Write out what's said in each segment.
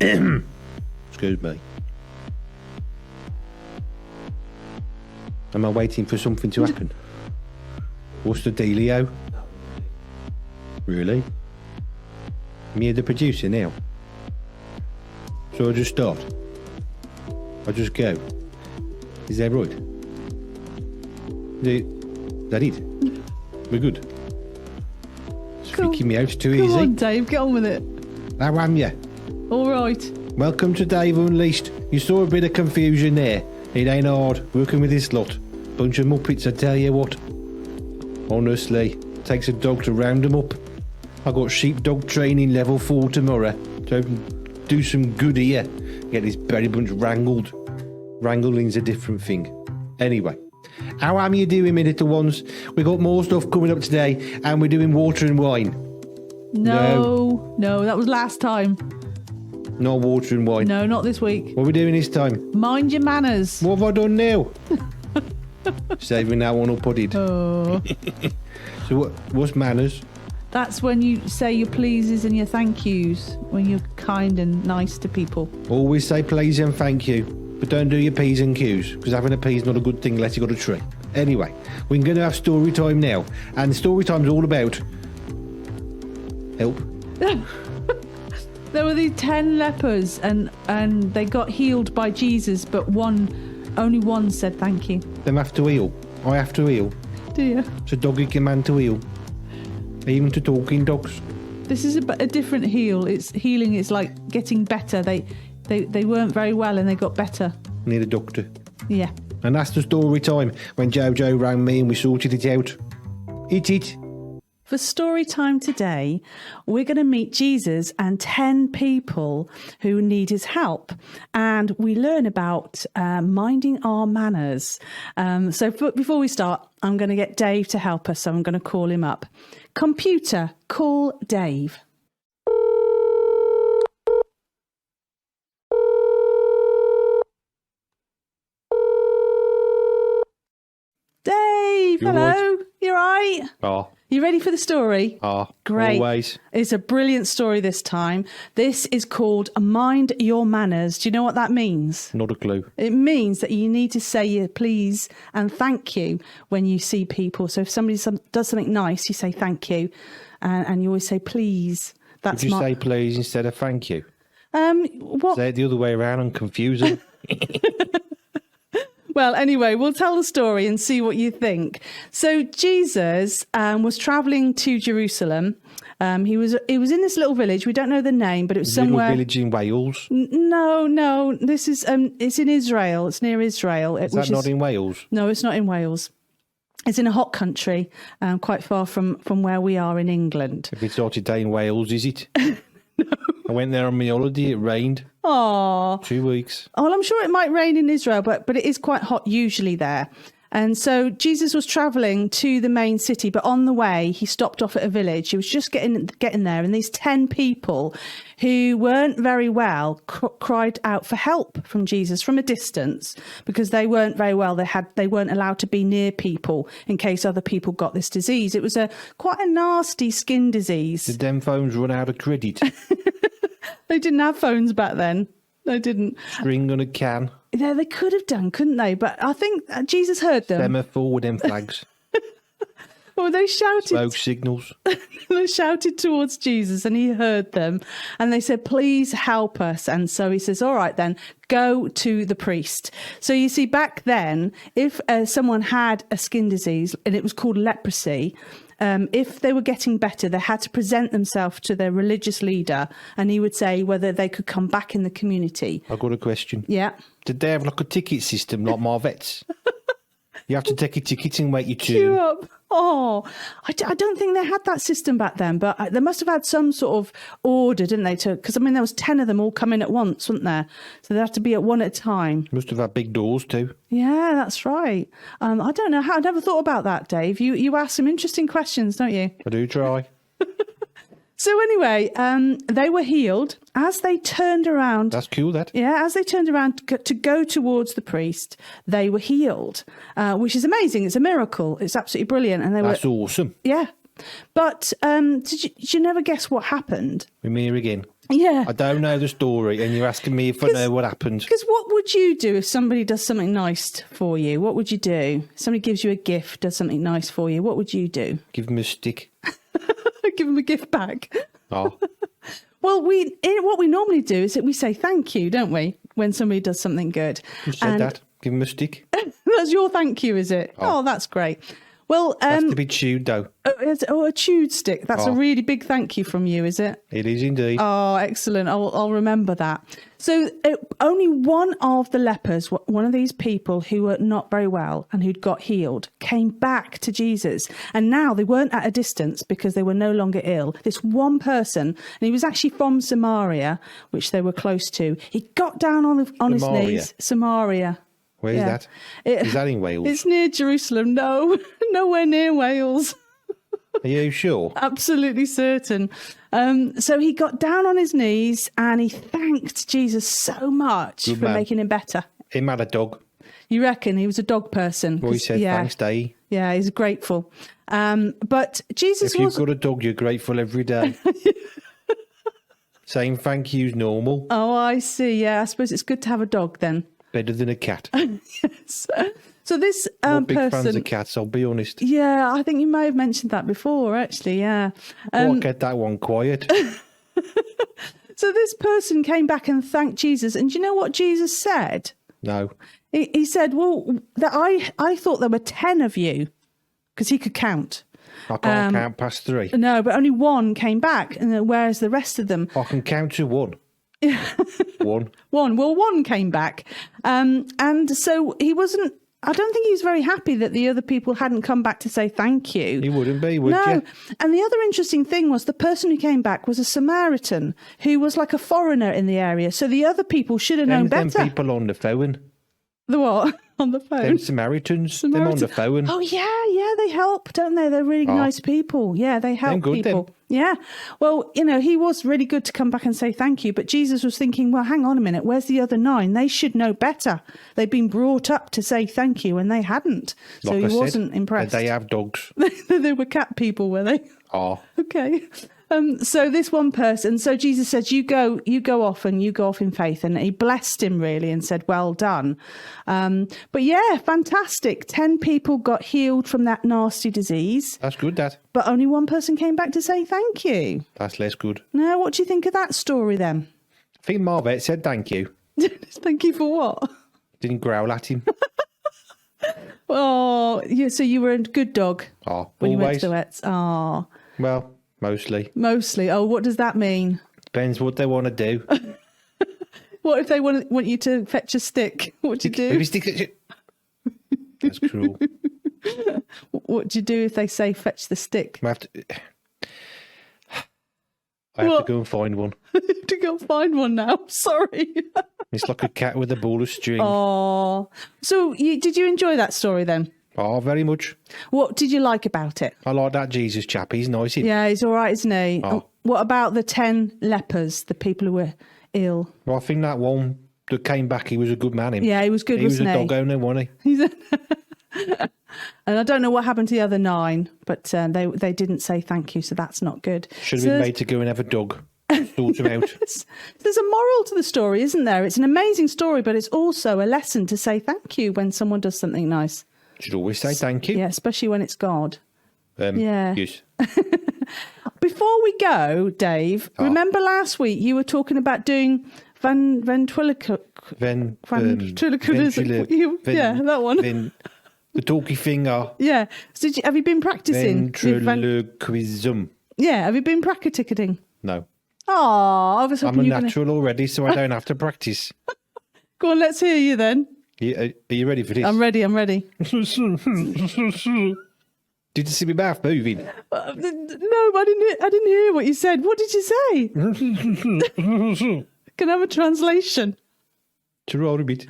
Excuse me. Am I waiting for something to happen? What's the dealio? Really? Me the producer now? So I just start? I just go? Is that right? That it? We're good? It's freaking me out too easy. Come on, Dave, get on with it. How am ya? All right. Welcome to Dave Unleashed. You saw a bit of confusion there. It ain't hard working with this lot. Bunch of muppets, I tell you what. Honestly, takes a dog to round them up. I got sheepdog training level 4 tomorrow, so I can do some good here. Get this berry bunch wrangled. Wrangling's a different thing. Anyway, how am you doing, me little ones? We got more stuff coming up today, and we're doing water and wine. No, that was last time. No water and wine. No, not this week. What are we doing this time? Mind your manners. What have I done now? Saving that one up, put it. Oh. So what's manners? That's when you say your pleases and your thank yous, when you're kind and nice to people. Always say please and thank you, but don't do your P's and Q's, because having a P is not a good thing unless you've got a tree. Anyway, we're going to have story time now, and story time's all about help. There were these 10 lepers, and they got healed by Jesus, but only one said thank you. Them have to heal. I have to heal. Do you? It's a doggy command to heal. Even to talking dogs. This is a different heal. It's healing. It's like getting better. They weren't very well and they got better. Need a doctor. Yeah. And that's the story time when JoJo rang me and we sorted it out. It. For story time today, we're going to meet Jesus and 10 people who need his help. And we learn about minding our manners. Before we start, I'm going to get Dave to help us. So I'm going to call him up. Computer, call Dave. Dave, hello. You're right. Oh. You ready for the story? Great. Always. It's a brilliant story this time. This is called Mind Your Manners. Do you know what that means? Not a clue. It means that you need to say your please and thank you when you see people. So if somebody does something nice, you say thank you, and you always say please. Would you say please instead of thank you? What? Say it the other way around and confuse them. Well, anyway, we'll tell the story and see what you think. So Jesus was travelling to Jerusalem. He was in this little village. We don't know the name, but it was somewhere. Little village in Wales? No. This is it's in Israel. It's near Israel. Is that not in Wales? No, it's not in Wales. It's in a hot country, quite far from where we are in England. If it's hot today in Wales, is it? No. I went there on my holiday. It rained. Oh, 2 weeks. Oh, well, I'm sure it might rain in Israel, but it is quite hot usually there. And so Jesus was travelling to the main city, but on the way he stopped off at a village. He was just getting there, and these 10 people who weren't very well cried out for help from Jesus from a distance because they weren't very well. They weren't allowed to be near people in case other people got this disease. It was quite a nasty skin disease. Did them phones run out of credit? They didn't have phones back then. They didn't. String on a can. Yeah, they could have done, couldn't they? But I think Jesus heard them. Semaphore with them flags. Well, they shouted. Smoke signals. They shouted towards Jesus and he heard them. And they said, please help us. And so he says, all right, then go to the priest. So you see, back then, if someone had a skin disease and it was called leprosy, if they were getting better, they had to present themselves to their religious leader and he would say whether they could come back in the community. I've got a question. Yeah. Did they have like a ticket system like my vets? You have to take a ticket and wait your turn. Queue up. Oh, I don't think they had that system back then, but they must have had some sort of order, didn't they? Because, I mean, there was 10 of them all coming at once, weren't there? So they had to be at one at a time. Must have had big doors too. Yeah, that's right. I don't know how. I never thought about that, Dave. You ask some interesting questions, don't you? I do try. So anyway, they were healed as they turned around. That's cool, that. Yeah, as they turned around to go towards the priest, they were healed, which is amazing. It's a miracle. It's absolutely brilliant. And That's awesome. Yeah, But did you never guess what happened? We're here again. Yeah. I don't know the story, and you're asking me if I know what happened. Because what would you do if somebody does something nice for you? What would you do? Somebody gives you a gift, does something nice for you. What would you do? Give them a stick. Give them a gift back. Oh. Well, what we normally do is that we say thank you, don't we, when somebody does something good. Who said that? Give them a stick. That's your thank you, is it? Oh, that's great. Well, has to be chewed, though. A chewed stick. That's a really big thank you from you, is it? It is indeed. Oh, excellent. I'll remember that. So only one of the lepers, one of these people who were not very well and who'd got healed, came back to Jesus. And now they weren't at a distance because they were no longer ill. This one person, and he was actually from Samaria, which they were close to. He got down on his knees. Samaria. Where is that? Is that in Wales? It's near Jerusalem. No, nowhere near Wales. Are you sure? Absolutely certain. So he got down on his knees and he thanked Jesus so much for making him better. Him had a dog. You reckon he was a dog person? Well, he said, thanks, Day. Yeah, he's grateful. But Jesus If you've got a dog, you're grateful every day. Saying thank you's normal. Oh, I see. Yeah, I suppose it's good to have a dog then. Better than a cat. Yes. So this We're big person... fans of cats, I'll be honest. Yeah, I think you may have mentioned that before, actually, yeah. I'll get that one quiet. So this person came back and thanked Jesus. And do you know what Jesus said? No. He said, well, I thought there were 10 of you, because he could count. I can't count past 3. No, but only one came back, and whereas the rest of them... I can count to 1. One. Well, one came back. And so he wasn't... I don't think he was very happy that the other people hadn't come back to say thank you. He wouldn't be, would you? No. And the other interesting thing was the person who came back was a Samaritan who was like a foreigner in the area. So the other people should have known better. Them people on the phone. The what? On the phone? Them Samaritans. Them on the phone. Oh, yeah, they help, don't they? They're really nice people. Yeah, they help people. Them. Yeah. Well, he was really good to come back and say thank you. But Jesus was thinking, well, hang on a minute. Where's the other 9? They should know better. They've been brought up to say thank you and they hadn't. So he wasn't impressed. They have dogs. They were cat people, were they? Oh. Okay. So this one person, so Jesus said, you go off and you go off in faith. And he blessed him really and said, well done. But yeah, fantastic. 10 people got healed from that nasty disease. That's good, that. But only one person came back to say thank you. That's less good. Now, what do you think of that story then? I think Marvet said thank you. Thank you for what? Didn't growl at him. Oh, yeah, so you were a good dog when you went to the vets. Oh. Well, mostly. Mostly. Oh, what does that mean? Depends what they want to do. What if they want you to fetch a stick? What do you do? Maybe stick it. That's cruel. What do you do if they say fetch the stick? I have to go and find one. To go find one now. Sorry. It's like a cat with a ball of string. Oh. So did you enjoy that story then? Oh, very much. What did you like about it? I like that Jesus chap. He's nice. Yeah, he's all right, isn't he? Oh. What about the 10 lepers, the people who were ill? Well, I think that one that came back, he was a good man. Yeah, he was good, wasn't he? He was a dog owner, wasn't he? And I don't know what happened to the other 9, but they didn't say thank you, so that's not good. Should have been made to go and have a dog. Sort him out. There's a moral to the story, isn't there? It's an amazing story, but it's also a lesson to say thank you when someone does something nice. Should always say thank you. Yeah, especially when it's God. Yeah. Yes. Before we go, Dave, remember last week you were talking about doing ventriloquism. Yeah, that one. The talky finger. Yeah. So have you been practicing? Ventriloquism. Yeah, have you been practicing? No. Oh, I was hoping I'm a natural already, so I don't have to practice. Go on, let's hear you then. Are you ready for this? I'm ready. Did you see me mouth moving? No, I didn't hear what you said. What did you say? Can I have a translation? To a bit.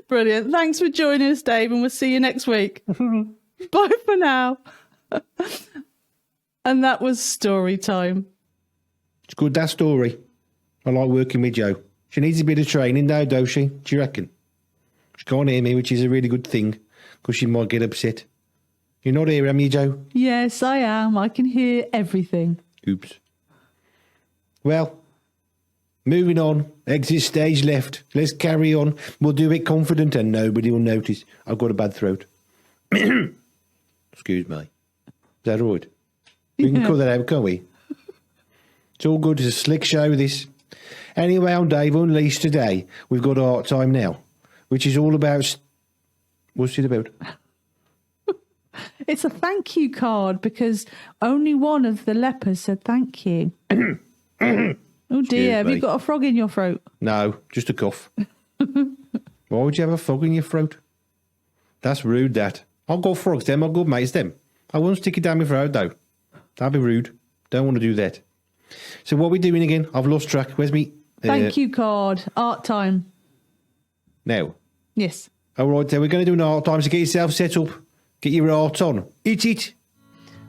Brilliant. Thanks for joining us, Dave, and we'll see you next week. Bye for now. And that was story time. It's good, that story. I like working with Jo. She needs a bit of training though, don't she? Do you reckon? She can't hear me, which is a really good thing, because she might get upset. You're not here, am you, Joe? Yes, I am. I can hear everything. Oops. Well, moving on. Exit stage left. Let's carry on. We'll do it confident and nobody will notice. I've got a bad throat. Excuse me. Is that all right? We can cut that out, can't we? It's all good. It's a slick show, this. Anyway, on Dave Unleashed today, we've got Art Time Now, which is all about... What's it about? It's a thank you card because only one of the lepers said thank you. Oh dear, have you got a frog in your throat? No, just a cough. Why would you have a frog in your throat? That's rude, that. I've got frogs, them. I've got mates, them. I won't stick it down my throat, though. That'd be rude. Don't want to do that. So what are we doing again? I've lost track. Where's me? Thank you card. Art time. Now? Yes. All right, then. We're going to do an art time, so get yourself set up. Get your art on. Eat it.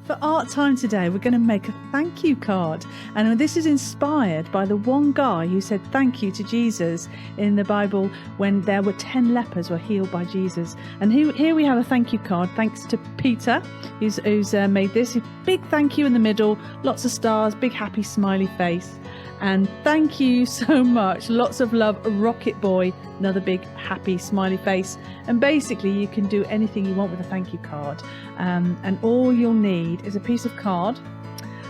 For art time today, we're going to make a thank you card. And this is inspired by the one guy who said thank you to Jesus in the Bible when there were 10 lepers were healed by Jesus. And here we have a thank you card, thanks to Peter, who's made this. A big thank you in the middle, lots of stars, big happy smiley face. And thank you so much. Lots of love, Rocket Boy, another big happy smiley face. And basically you can do anything you want with a thank you card. And all you'll need is a piece of card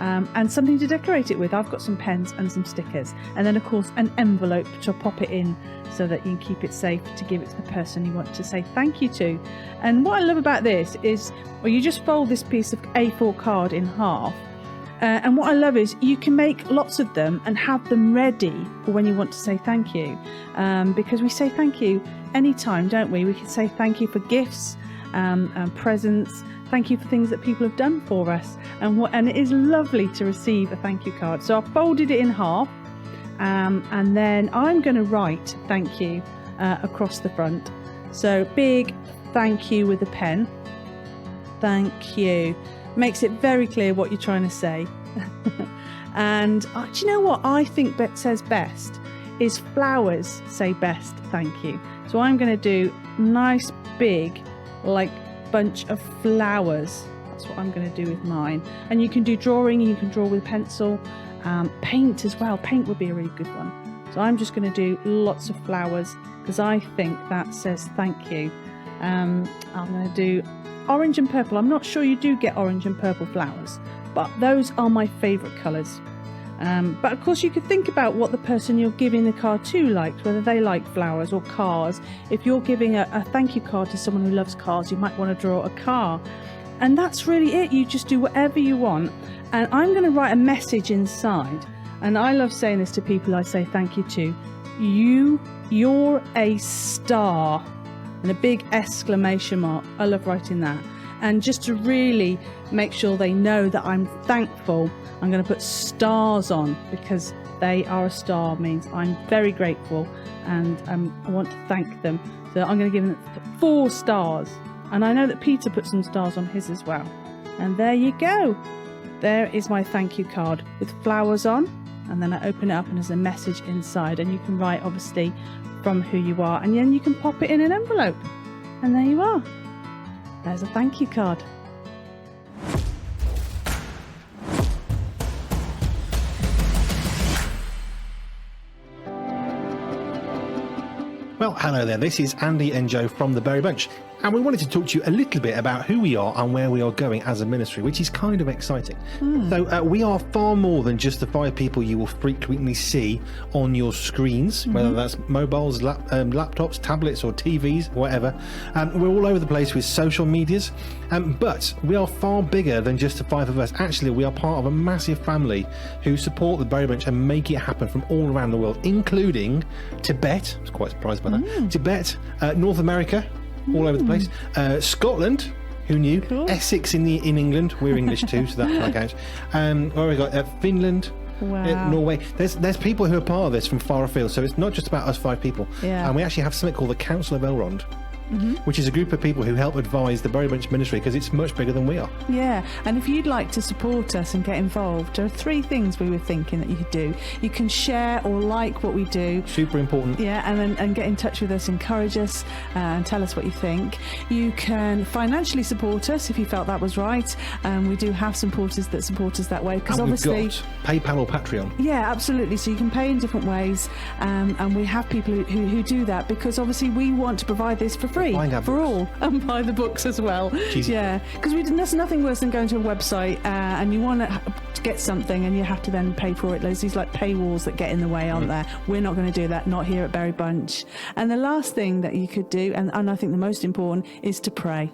and something to decorate it with. I've got some pens and some stickers. And then, of course, an envelope to pop it in so that you can keep it safe to give it to the person you want to say thank you to. And what I love about this is, well, you just fold this piece of A4 card in half. And what I love is you can make lots of them and have them ready for when you want to say thank you. Because we say thank you anytime, don't we? We can say thank you for gifts, and presents. Thank you for things that people have done for us. And it is lovely to receive a thank you card. So I've folded it in half. And then I'm going to write thank you across the front. So big thank you with a pen. Thank you. Makes it very clear what you're trying to say. And do you know what I think says best is flowers say best thank you. So I'm going to do nice big like bunch of flowers. That's what I'm going to do with mine. And you can do drawing, you can draw with pencil, paint as well. Paint would be a really good one. So I'm just going to do lots of flowers because I think that says thank you. I'm going to do orange and purple. I'm not sure you do get orange and purple flowers, but those are my favourite colours. But of course you could think about what the person you're giving the card to likes, whether they like flowers or cars. If you're giving a thank you card to someone who loves cars, you might want to draw a car. And that's really it. You just do whatever you want. And I'm going to write a message inside. And I love saying this to people I say thank you to. You're a star. And a big exclamation mark. I love writing that. And just to really make sure they know that I'm thankful, I'm going to put stars on because they are a star, means I'm very grateful and I want to thank them. So I'm going to give them 4 stars. And I know that Peter put some stars on his as well. And there you go. There is my thank you card with flowers on. And then I open it up and there's a message inside. And you can write, obviously, from who you are, and then you can pop it in an envelope, and there you are. There's a thank you card. Well, hello there. This is Andy and Joe from the Berry Bunch, and we wanted to talk to you a little bit about who we are and where we are going as a ministry, which is kind of exciting. So we are far more than just the 5 people you will frequently see on your screens, whether that's mobiles, laptops, tablets or TVs, whatever. We're all over the place with social medias, but we are far bigger than just the 5 of us. Actually, we are part of a massive family who support the Berry Bunch and make it happen from all around the world, including Tibet. I was quite surprised by that. Tibet, North America, all over the place. Scotland, who knew? Cool. Essex in England. We're English too, so that kind of counts. Where we got Finland, Norway. There's people who are part of this from far afield, so it's not just about us 5 people. And we actually have something called the Council of Elrond, which is a group of people who help advise the Berry Bunch Ministry because it's much bigger than we are. Yeah, and if you'd like to support us and get involved, there are 3 things we were thinking that you could do. You can share or like what we do. Super important. Yeah, and get in touch with us, encourage us, and tell us what you think. You can financially support us if you felt that was right. We do have supporters that support us that way because And obviously we've got PayPal or Patreon. Yeah, absolutely. So you can pay in different ways, and we have people who do that because obviously we want to provide this for free for all, and buy the books as well. Cheesy. Yeah, because there's nothing worse than going to a website and you want to get something and you have to then pay for it. There's these like paywalls that get in the way, aren't there? We're not going to do that, not here at Berry Bunch. And the last thing that you could do, and I think the most important, is to pray.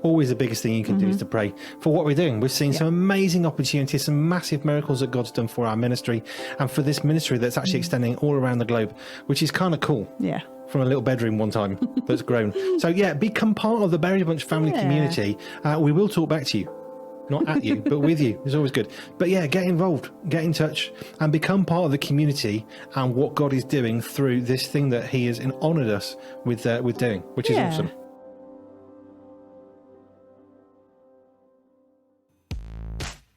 Always the biggest thing you can do is to pray for what we're doing. We've seen some amazing opportunities, some massive miracles that God's done for our ministry and for this ministry that's actually extending all around the globe, which is kind of cool. Yeah. From a little bedroom one time that's grown. So yeah, become part of the Berry Bunch family community. We will talk back to you. Not at you, but with you. It's always good. But yeah, get involved, get in touch, and become part of the community and what God is doing through this thing that He has honoured us with doing, which is awesome.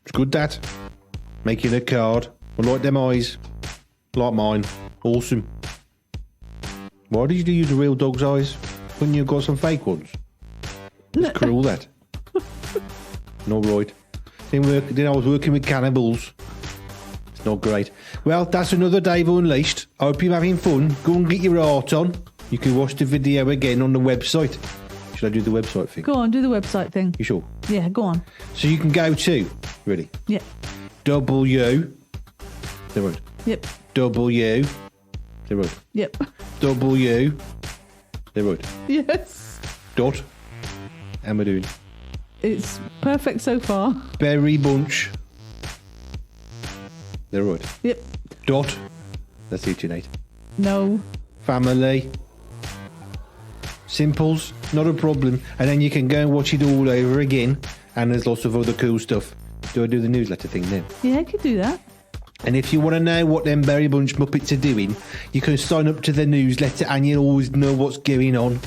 It's good, Dad. Making a card. I like them eyes. Like mine. Awesome. Why did you use the real dog's eyes? Couldn't you have got some fake ones? It's cruel, that. Not right. Then I was working with cannibals. It's not great. Well, that's another Dave Unleashed. I hope you're having fun. Go and get your art on. You can watch the video again on the website. Should I do the website thing? Go on, do the website thing. You sure? Yeah, go on. So you can go to, ready? Yeah. W. The road. Yep. W. The road. Yep. W. The road. Yes. Dot. How am I doing? It's perfect so far. Berry Bunch. The road. Yep. Dot. That's it, Sinead. No. Family. Simples. Not a problem. And then you can go and watch it all over again. And there's lots of other cool stuff. Do I do the newsletter thing then? Yeah, I could do that. And if you want to know what them Berry Bunch Muppets are doing, you can sign up to the newsletter and you'll always know what's going on.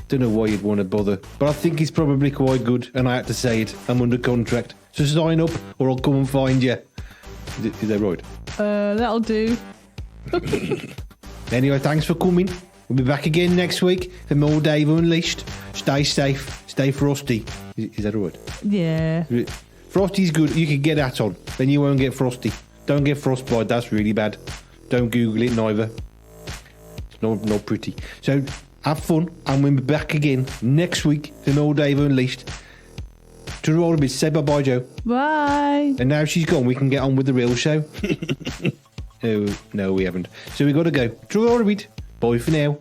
Don't know why you'd want to bother, but I think it's probably quite good, and I had to say it. I'm under contract. So sign up or I'll come and find you. Is that right? That'll do. Anyway, thanks for coming. We'll be back again next week for more Dave Unleashed. Stay safe, stay frosty. Is that right? Yeah. Frosty's good. You can get that on. Then you won't get frosty. Don't get frostbite. That's really bad. Don't Google it neither. It's not pretty. So have fun, and we'll be back again next week for more Dave Unleashed. To roll a bit. Say bye-bye, Joe. Bye. And now she's gone, we can get on with the real show. Oh, no, we haven't. So we got to go. To roll a bit. Bye for now.